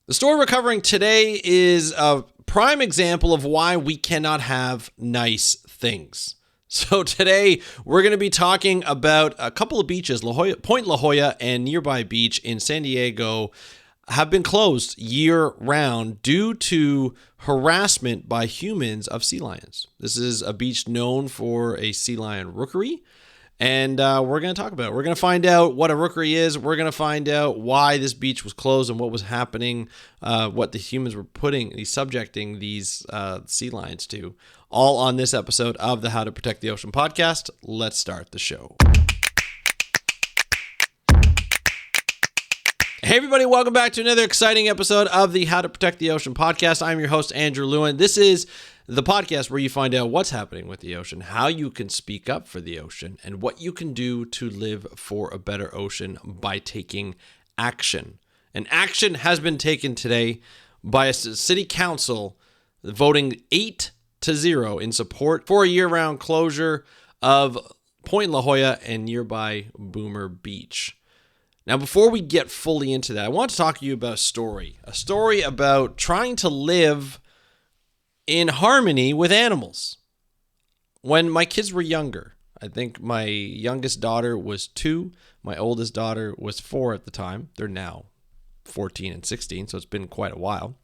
The story we're covering today is a prime example of why we cannot have nice things. So today we're going to be talking about a couple of beaches, Point La Jolla and nearby beach in San Diego have been closed year-round due to harassment by humans of sea lions. This is a beach known for a sea lion rookery, and we're going to talk about it. We're going to find out what a rookery is. We're going to find out why this beach was closed and what was happening, what the humans were subjecting these sea lions to. All on this episode of the How to Protect the Ocean podcast. Let's start the show. Hey everybody, welcome back to another exciting episode of the How to Protect the Ocean podcast. I'm your host, Andrew Lewin. This is the podcast where you find out what's happening with the ocean, how you can speak up for the ocean, and what you can do to live for a better ocean by taking action. And action has been taken today by a city council voting 8-0 in support for a year-round closure of Point La Jolla and nearby Boomer Beach. Now, before we get fully into that, I want to talk to you about a story about trying to live in harmony with animals. When my kids were younger, I think my youngest daughter was 2, my oldest daughter was 4 at the time. They're now 14 and 16, so it's been quite a while.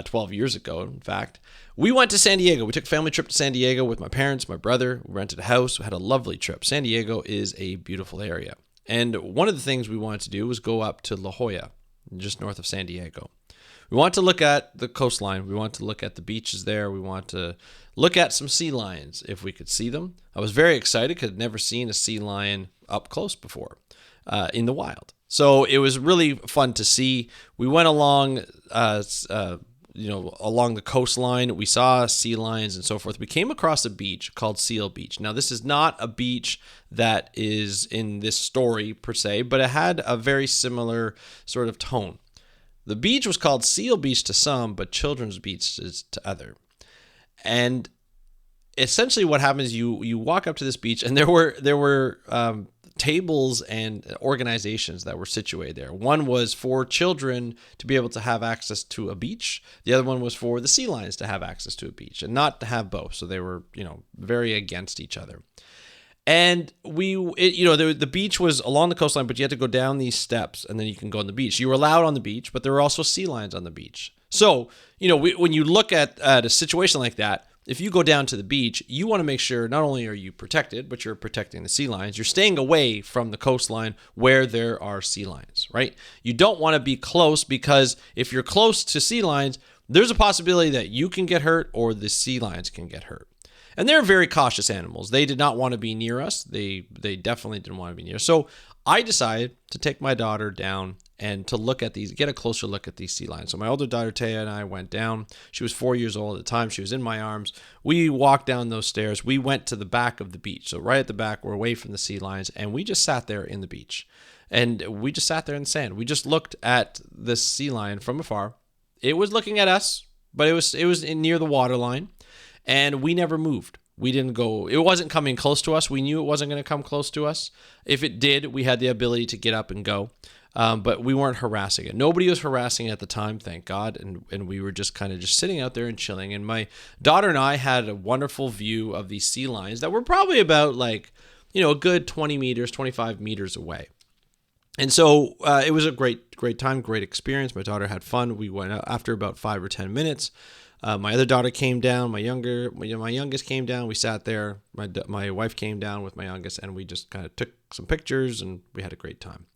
12 years ago, in fact. We went to San Diego. We took a family trip to San Diego with my parents, my brother. We rented a house. We had a lovely trip. San Diego is a beautiful area. And one of the things we wanted to do was go up to La Jolla, just north of San Diego. We want to look at the coastline. We want to look at the beaches there. We want to look at some sea lions if we could see them. I was very excited because I'd never seen a sea lion up close before in the wild. So it was really fun to see. We went along along the coastline. We saw sea lions and so forth. We came across a beach called Seal Beach. Now, this is not a beach that is in this story per se, but it had a very similar sort of tone. The beach was called Seal Beach to some, but Children's Beach is to other. And essentially what happens is you walk up to this beach, and there were tables and organizations that were situated there. One was for children to be able to have access to a beach. The other one was for the sea lions to have access to a beach and not to have both. So they were, very against each other. And the beach was along the coastline, but you had to go down these steps and then you can go on the beach. You were allowed on the beach, but there were also sea lions on the beach. So, when you look at a situation like that, if you go down to the beach, you want to make sure not only are you protected, but you're protecting the sea lions. You're staying away from the coastline where there are sea lions, right? You don't want to be close, because if you're close to sea lions, there's a possibility that you can get hurt or the sea lions can get hurt. And they're very cautious animals. They did not want to be near us. They definitely didn't want to be near us. So I decided to take my daughter down and to get a closer look at these sea lions. So my older daughter, Taya, and I went down. She was 4 years old at the time. She was in my arms. We walked down those stairs. We went to the back of the beach. So right at the back, we're away from the sea lions, and we just sat there in the beach. And we just sat there in the sand. We just looked at the sea lion from afar. It was looking at us, but it was near the water line, and we never moved. We didn't go. It wasn't coming close to us. We knew it wasn't going to come close to us. If it did, we had the ability to get up and go. But we weren't harassing it. Nobody was harassing it at the time, thank God. And we were just kind of just sitting out there and chilling. And my daughter and I had a wonderful view of these sea lions that were probably about a good 20 meters, 25 meters away. And so it was a great time, great experience. My daughter had fun. We went out after about 5 or 10 minutes. My other daughter came down. My youngest came down. We sat there. My wife came down with my youngest, and we just kind of took some pictures, and we had a great time.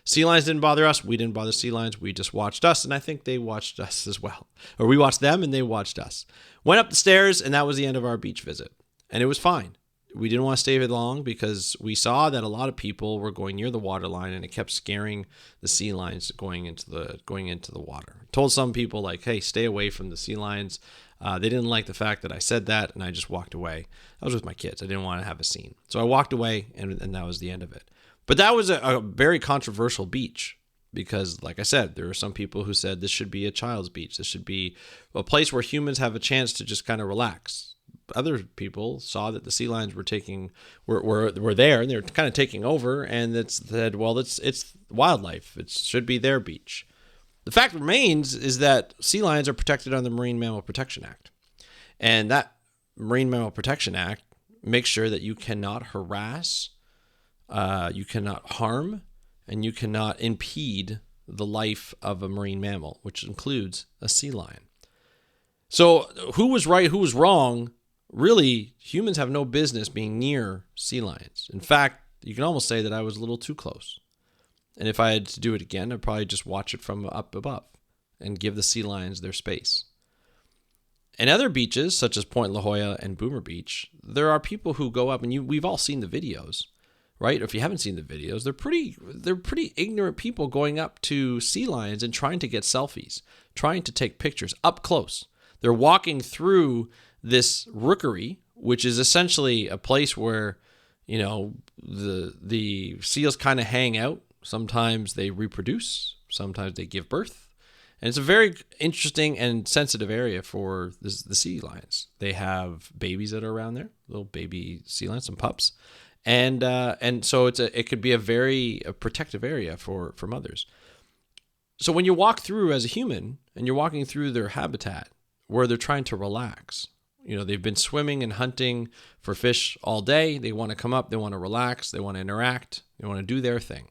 Sea lions didn't bother us. We didn't bother sea lions. We just watched us, and I think they watched us as well. Or we watched them, and they watched us. Went up the stairs, and that was the end of our beach visit. And it was fine. We didn't want to stay very long because we saw that a lot of people were going near the water line, and it kept scaring the sea lions going into the water. I told some people, hey, stay away from the sea lions. They didn't like the fact that I said that, and I just walked away. I was with my kids. I didn't want to have a scene. So I walked away, and that was the end of it. But that was a very controversial beach because, like I said, there are some people who said this should be a child's beach. This should be a place where humans have a chance to just kind of relax. Other people saw that the sea lions were there, and they're kind of taking over, and it said, well, it's wildlife. It should be their beach. The fact remains is that sea lions are protected under the Marine Mammal Protection Act. And that Marine Mammal Protection Act makes sure that you cannot harass, you cannot harm, and you cannot impede the life of a marine mammal, which includes a sea lion. So who was right, who was wrong? Really, humans have no business being near sea lions. In fact, you can almost say that I was a little too close. And if I had to do it again, I'd probably just watch it from up above and give the sea lions their space. And other beaches, such as Point La Jolla and Boomer Beach, there are people who go up, and we've all seen the videos, right? If you haven't seen the videos, they're pretty ignorant people going up to sea lions and trying to get selfies, trying to take pictures up close. They're walking through this rookery, which is essentially a place where, the seals kind of hang out. Sometimes they reproduce, sometimes they give birth. And it's a very interesting and sensitive area for the sea lions. They have babies that are around there, little baby sea lions, some pups. And so it could be a very protective area for mothers. So when you walk through as a human and you're walking through their habitat where they're trying to relax, they've been swimming and hunting for fish all day. They want to come up, they want to relax, they want to interact, they want to do their thing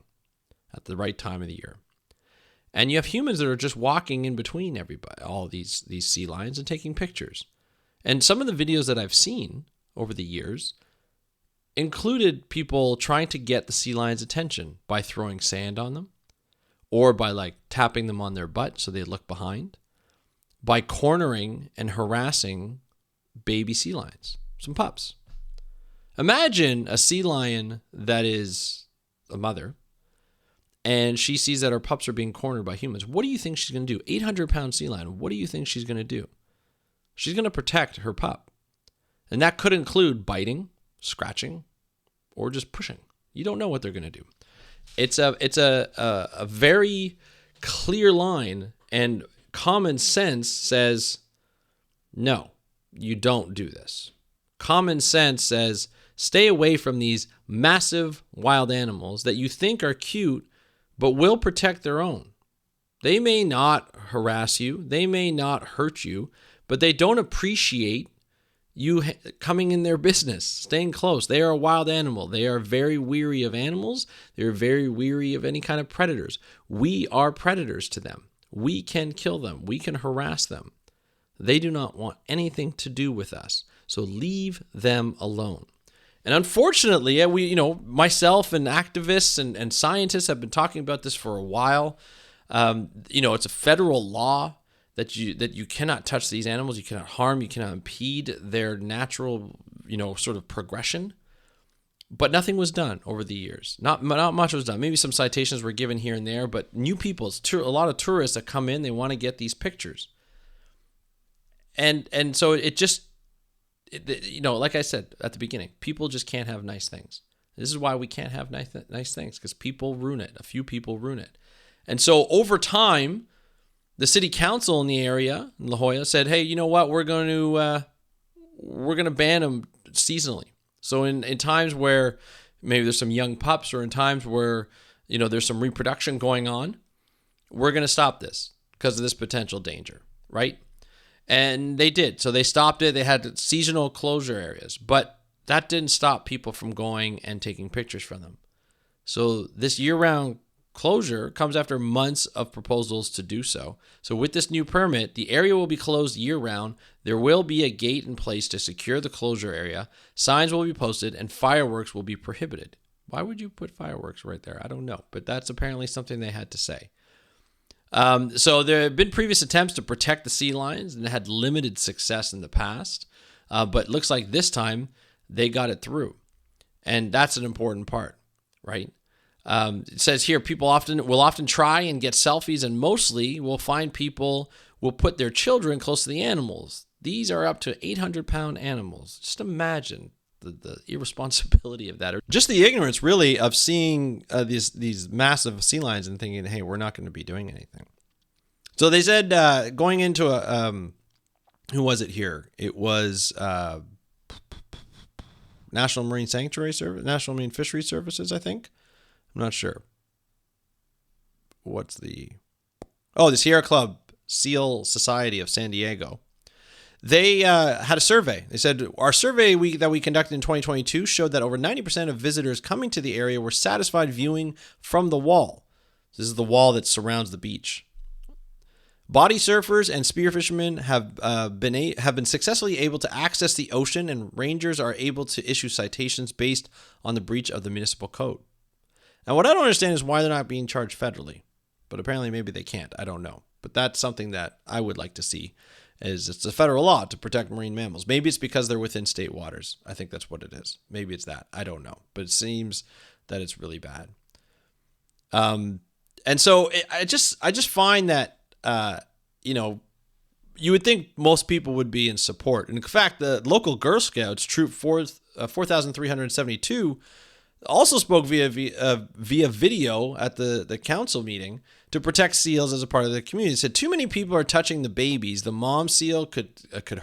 at the right time of the year. And you have humans that are just walking in between everybody, all these sea lions, and taking pictures. And some of the videos that I've seen over the years included people trying to get the sea lions' attention by throwing sand on them, or by tapping them on their butt so they look behind, by cornering and harassing baby sea lions, some pups. Imagine a sea lion that is a mother, and she sees that her pups are being cornered by humans. What do you think she's going to do? 800-pound sea lion, what do you think she's going to do? She's going to protect her pup. And that could include biting, scratching, or just pushing. You don't know what they're going to do. It's a very clear line, and common sense says, no, you don't do this. Common sense says, stay away from these massive wild animals that you think are cute, but will protect their own. They may not harass you, they may not hurt you, but they don't appreciate you coming in their business, staying close. They are a wild animal. They are very weary of animals. They're very weary of any kind of predators. We are predators to them. We can kill them. We can harass them. They do not want anything to do with us. So leave them alone. And unfortunately, myself and activists and scientists have been talking about this for a while. It's a federal law that you cannot touch these animals. You cannot harm. You cannot impede their natural, sort of progression. But nothing was done over the years. Not much was done. Maybe some citations were given here and there, but new people, a lot of tourists that come in, they want to get these pictures. And so like I said at the beginning, people just can't have nice things. This is why we can't have nice things, because people ruin it. A few people ruin it. And so over time, the city council in the area, in La Jolla, said, hey, you know what? We're going to ban them seasonally. So in times where maybe there's some young pups, or in times where, there's some reproduction going on, we're going to stop this because of this potential danger, right? And they did. So they stopped it. They had seasonal closure areas, but that didn't stop people from going and taking pictures from them. So this year-round closure comes after months of proposals to do so. So with this new permit, the area will be closed year-round. There will be a gate in place to secure the closure area. Signs will be posted, and fireworks will be prohibited. Why would you put fireworks right there? I don't know, but that's apparently something they had to say. So there have been previous attempts to protect the sea lions, and had limited success in the past. But it looks like this time they got it through. And that's an important part, right? It says here, people will often try and get selfies, and mostly we'll find people will put their children close to the animals. These are up to 800-pound animals. Just imagine the irresponsibility of that, or just the ignorance, really, of seeing these massive sea lions and thinking, hey, we're not going to be doing anything. So they said going into who was it here? It was National Marine Sanctuary Service, National Marine Fisheries Services, I think. I'm not sure. Oh, the Sierra Club Seal Society of San Diego. They had a survey. They said, our survey that we conducted in 2022 showed that over 90% of visitors coming to the area were satisfied viewing from the wall. This is the wall that surrounds the beach. Body surfers and spear fishermen have been successfully able to access the ocean, and rangers are able to issue citations based on the breach of the municipal code. Now, what I don't understand is why they're not being charged federally, but apparently maybe they can't. I don't know. But that's something that I would like to see, is it's a federal law to protect marine mammals. Maybe it's because they're within state waters. I think that's what it is. Maybe it's that. I don't know. But it seems that it's really bad. And so I just find that, you would think most people would be in support. In fact, the local Girl Scouts, Troop 4,372, also spoke via video at the council meeting to protect seals as a part of the community. It said too many people are touching the babies. The mom seal could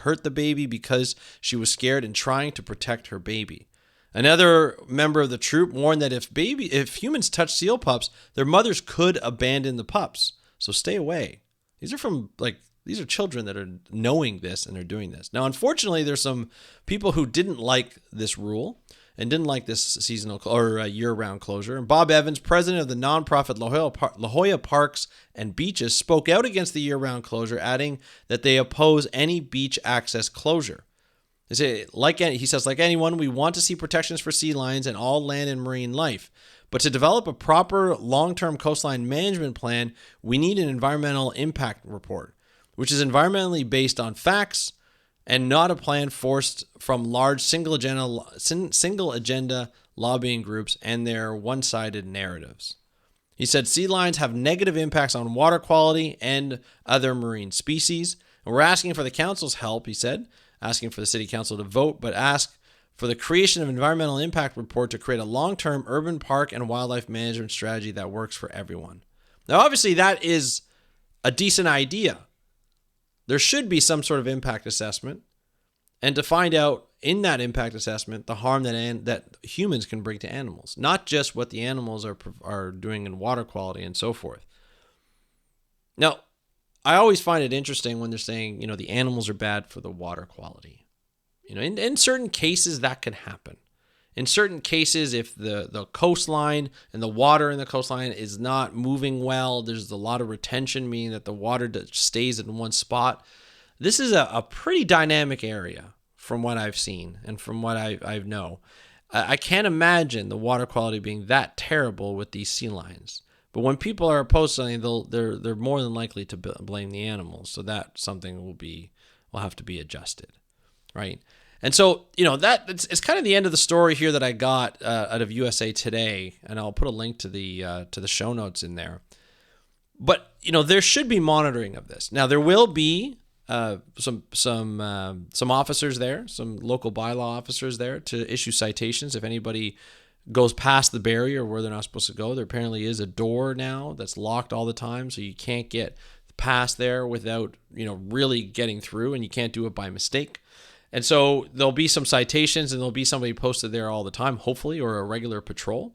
hurt the baby because she was scared and trying to protect her baby. Another member of the troop warned that if humans touch seal pups, their mothers could abandon the pups. So stay away. These are children that are knowing this and they're doing this. Now, unfortunately, there's some people who didn't like this rule and didn't like this seasonal or year-round closure. And Bob Evans, president of the nonprofit La Jolla Parks and Beaches, spoke out against the year-round closure, adding that they oppose any beach access closure. He says, like anyone, we want to see protections for sea lions and all land and marine life. But to develop a proper long-term coastline management plan, we need an environmental impact report, which is environmentally based on facts and not a plan forced from large single agenda lobbying groups and their one-sided narratives. He said sea lions have negative impacts on water quality and other marine species. And we're asking for the council's help, he said, asking for the city council to vote, but ask for the creation of an environmental impact report to create a long-term urban park and wildlife management strategy that works for everyone. Now, obviously, that is a decent idea. There should be some sort of impact assessment, and to find out in that impact assessment the harm that humans can bring to animals, not just what the animals are doing in water quality and so forth. Now, I always find it interesting when they're saying, the animals are bad for the water quality. In certain cases that can happen. In certain cases, if the coastline and the water in the coastline is not moving well, there's a lot of retention, meaning that the water stays in one spot. This is a pretty dynamic area from what I've seen and from what I know. I can't imagine the water quality being that terrible with these sea lions. But when people are opposed to something, they're more than likely to blame the animals. So that something will have to be adjusted, right? And so it's kind of the end of the story here that I got out of USA Today, and I'll put a link to the show notes in there. But there should be monitoring of this. Now there will be some officers there, some local bylaw officers there to issue citations if anybody goes past the barrier where they're not supposed to go. There apparently is a door now that's locked all the time, so you can't get past there without, really getting through, and you can't do it by mistake. And so there'll be some citations, and there'll be somebody posted there all the time, hopefully, or a regular patrol.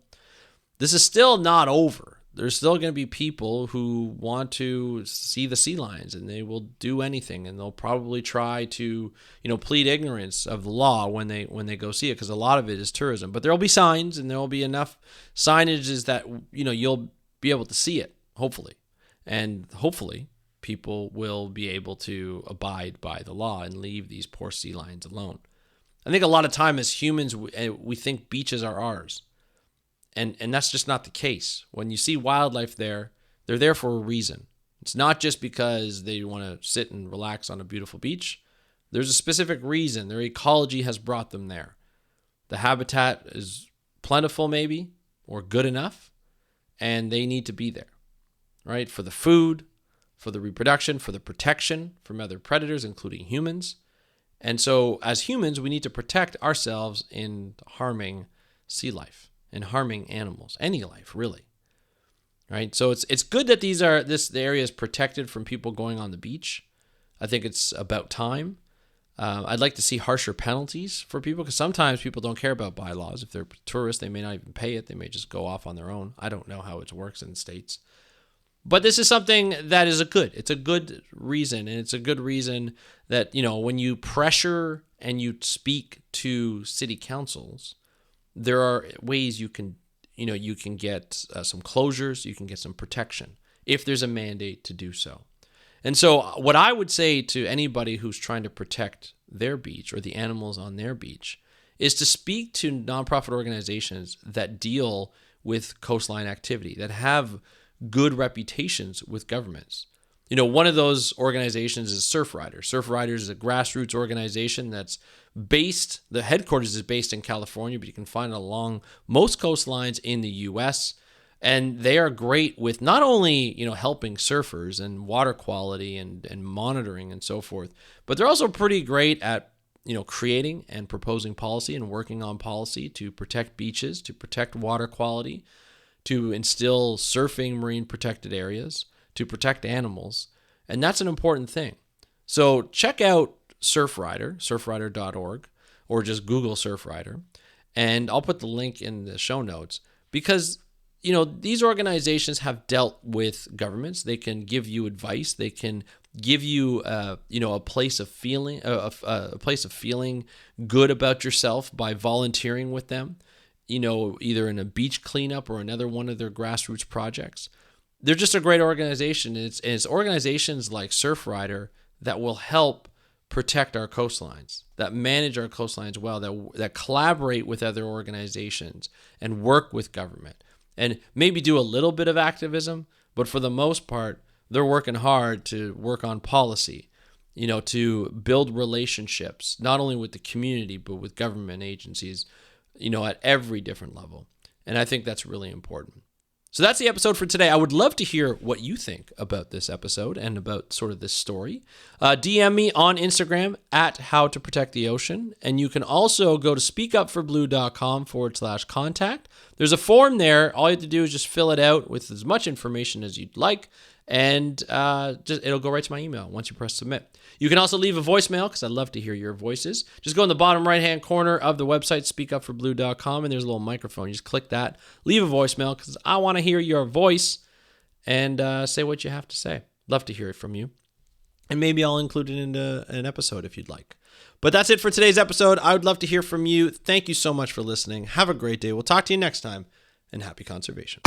This is still not over. There's still going to be people who want to see the sea lions, and they will do anything, and they'll probably try to, plead ignorance of the law when they go see it, because a lot of it is tourism. But there'll be signs, and there'll be enough signages that you'll be able to see it, hopefully, and hopefully people will be able to abide by the law and leave these poor sea lions alone. I think a lot of time as humans, we think beaches are ours. And that's just not the case. When you see wildlife there, they're there for a reason. It's not just because they want to sit and relax on a beautiful beach. There's a specific reason. Their ecology has brought them there. The habitat is plentiful maybe, or good enough, and they need to be there, right? For the food, for the reproduction, for the protection from other predators, including humans. And so as humans, we need to protect ourselves in harming sea life and harming animals, any life, really. Right? So it's good that the area is protected from people going on the beach. I think it's about time. I'd like to see harsher penalties for people, because sometimes people don't care about bylaws. If they're tourists, they may not even pay it. They may just go off on their own. I don't know how it works in the States. But this is something that is it's a good reason. And it's a good reason that, when you pressure and you speak to city councils, there are ways you can get some closures, you can get some protection if there's a mandate to do so. And so what I would say to anybody who's trying to protect their beach or the animals on their beach is to speak to nonprofit organizations that deal with coastline activity, that have good reputations with governments. One of those organizations is Surf Riders. Surf Riders is a grassroots organization that's the headquarters is based in California, but you can find it along most coastlines in the U.S., and they are great with not only, helping surfers and water quality and monitoring and so forth, but they're also pretty great at, creating and proposing policy and working on policy to protect beaches, to protect water quality, to instill surfing marine protected areas, to protect animals. And that's an important thing. So check out Surfrider, surfrider.org, or just Google Surfrider. And I'll put the link in the show notes because these organizations have dealt with governments. They can give you advice. They can give you, a place of feeling, a place of feeling good about yourself by volunteering with them. Either in a beach cleanup or another one of their grassroots projects. They're just a great organization. And it's organizations like Surfrider that will help protect our coastlines, that manage our coastlines well, that collaborate with other organizations and work with government. And maybe do a little bit of activism, but for the most part, they're working hard to work on policy, to build relationships, not only with the community, but with government agencies, at every different level. And I think that's really important. So that's the episode for today. I would love to hear what you think about this episode and about sort of this story. DM me on Instagram at How to Protect the Ocean. And you can also go to speakupforblue.com/contact. There's a form there. All you have to do is just fill it out with as much information as you'd like. And it'll go right to my email once you press submit. You can also leave a voicemail because I'd love to hear your voices. Just go in the bottom right-hand corner of the website, speakupforblue.com, and there's a little microphone. You just click that, leave a voicemail because I want to hear your voice and say what you have to say. Love to hear it from you. And maybe I'll include it into an episode if you'd like. But that's it for today's episode. I would love to hear from you. Thank you so much for listening. Have a great day. We'll talk to you next time, and happy conservation.